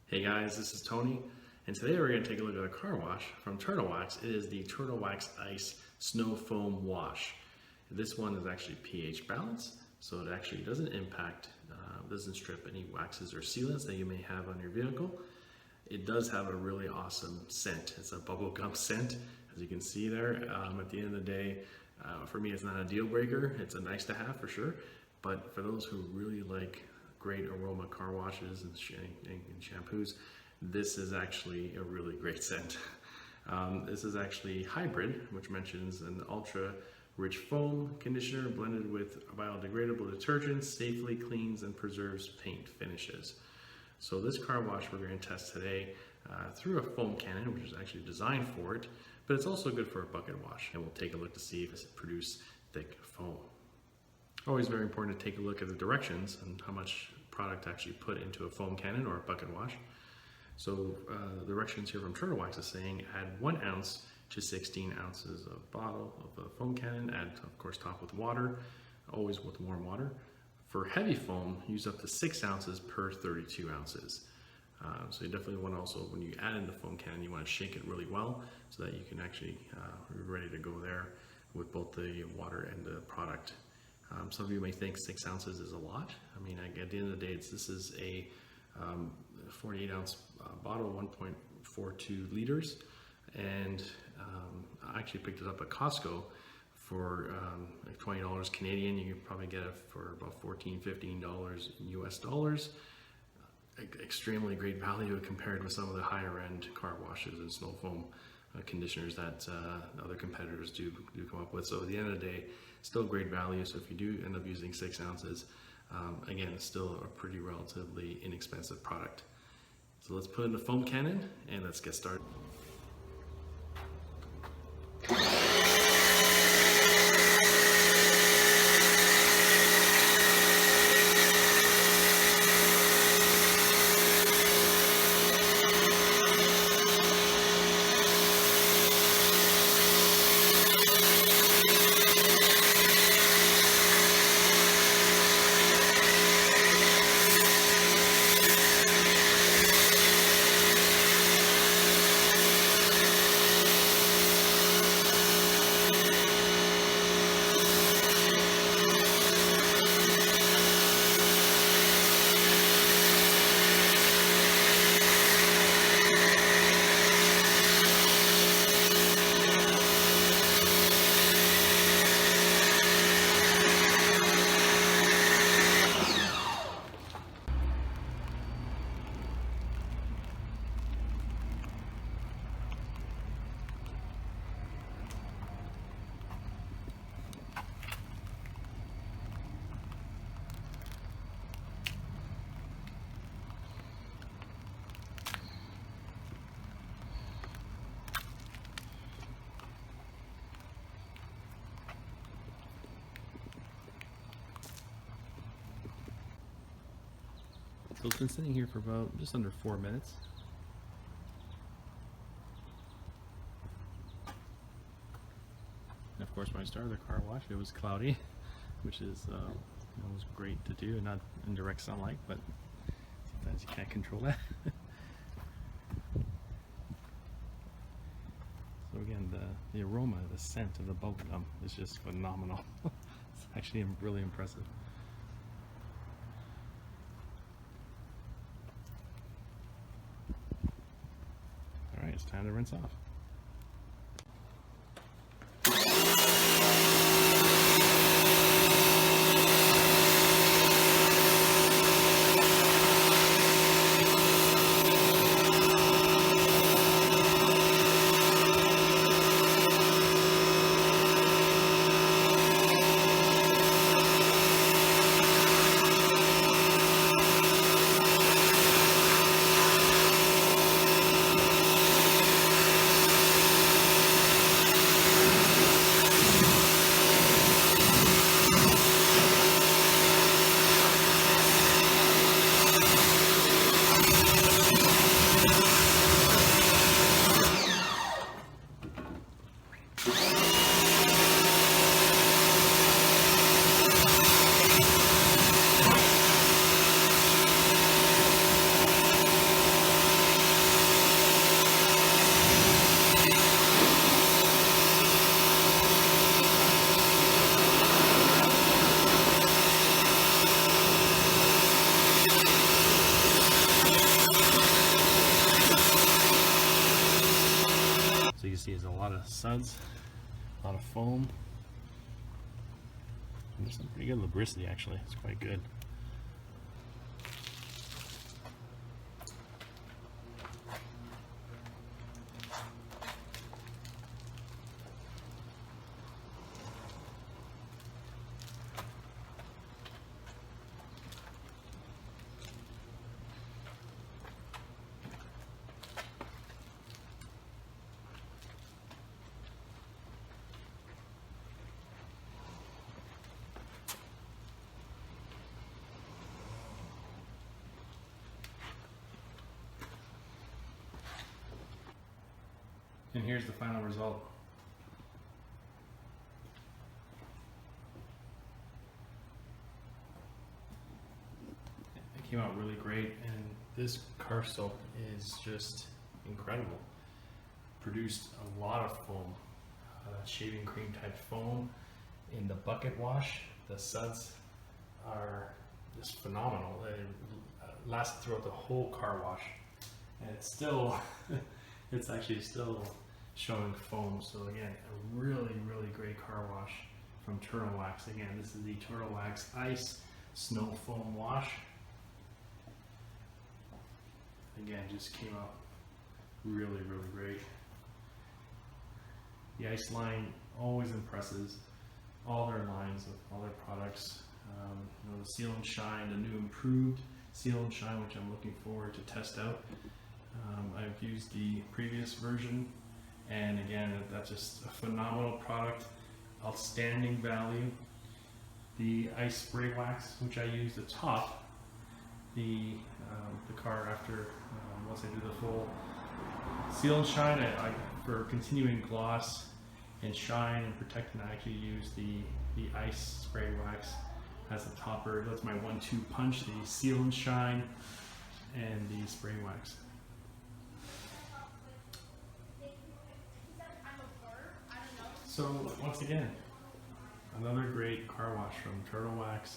Hey guys, this is Tony, and today we're going to take a look at a car wash from Turtle Wax. It is the Turtle Wax Ice Snow Foam Wash. This one is actually pH balanced, so it actually doesn't impact, doesn't strip any waxes or sealants that you may have on your vehicle. It does have a really awesome scent. It's a bubblegum scent, as you can see there. At the end of the day, for me it's not a deal breaker. It's a nice to have for sure, but for those who really like great aroma car washes and shampoos, this is actually a really great scent. This is actually hybrid, which mentions an ultra rich foam conditioner blended with biodegradable detergents, safely cleans and preserves paint finishes. So this car wash we're going to test today through a foam cannon, which is actually designed for it, but it's also good for a bucket wash, and we'll take a look to see if it produces thick foam. Always very important to take a look at the directions and how much product to actually put into a foam cannon or a bucket wash. So the directions here from Turtle Wax is saying add 1 ounce to 16 ounces of bottle of a foam cannon. Add, of course, top with water, always with warm water. For heavy foam, use up to 6 ounces per 32 ounces. So you definitely want to also, when you add in the foam cannon, you want to shake it really well so that you can actually be ready to go there with both the water and the product. Some of you may think 6 ounces is a lot. I mean, at the end of the day, this is a 48 ounce bottle, 1.42 liters. And I actually picked it up at Costco for like $20 Canadian. You can probably get it for about $14, $15 US dollars. Extremely great value compared with some of the higher end car washes and snow foam conditioners that other competitors do come up with. So at the end of the day, still great value. So if you do end up using 6 ounces, again, it's still a pretty relatively inexpensive product. So let's put in the foam cannon and let's get started. So it's been sitting here for about just under 4 minutes. And of course, when I started the car wash, it was cloudy, which is was great to do, not in direct sunlight, but sometimes you can't control that. So again, the aroma, the scent of the bubblegum is just phenomenal. It's actually really impressive. Alright, it's time to rinse off. can see, there's a lot of suds, a lot of foam. And there's some pretty good lubricity actually, it's quite good. And here's the final result. It came out really great, and this car soap is just incredible. Produced a lot of foam, shaving cream type foam in the bucket wash. The suds are just phenomenal. It lasted throughout the whole car wash, and it's still, it's actually still showing foam. So again, a really great car wash from Turtle Wax. Again, this is the Turtle Wax Ice Snow Foam Wash. Again, just came out really great. The Ice line always impresses. All their lines of all their products. You know, the Seal and Shine, the new improved Seal and Shine, which I'm looking forward to test out. I've used the previous version, and again, that's just a phenomenal product, outstanding value. The Ice Spray Wax, which I use to top the car after once I do the full Seal and Shine, for continuing gloss and shine and protecting, I actually use the Ice Spray Wax as a topper. That's my 1-2 punch: the Seal and Shine and the Spray Wax. So once again, another great car wash from Turtle Wax.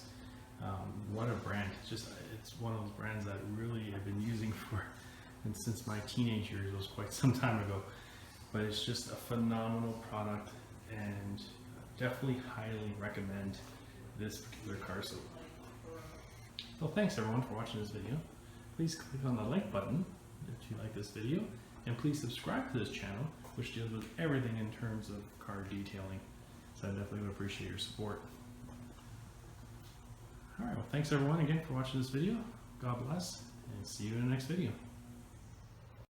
What a brand! It's one of those brands that really I've been using since my teenage years. It was quite some time ago, but it's just a phenomenal product, and definitely highly recommend this particular car soap. Well, thanks everyone for watching this video. Please click on the like button if you like this video, and please subscribe to this channel, which deals with everything in terms of car detailing. So I definitely would appreciate your support. Alright, well thanks everyone again for watching this video. God bless, and see you in the next video.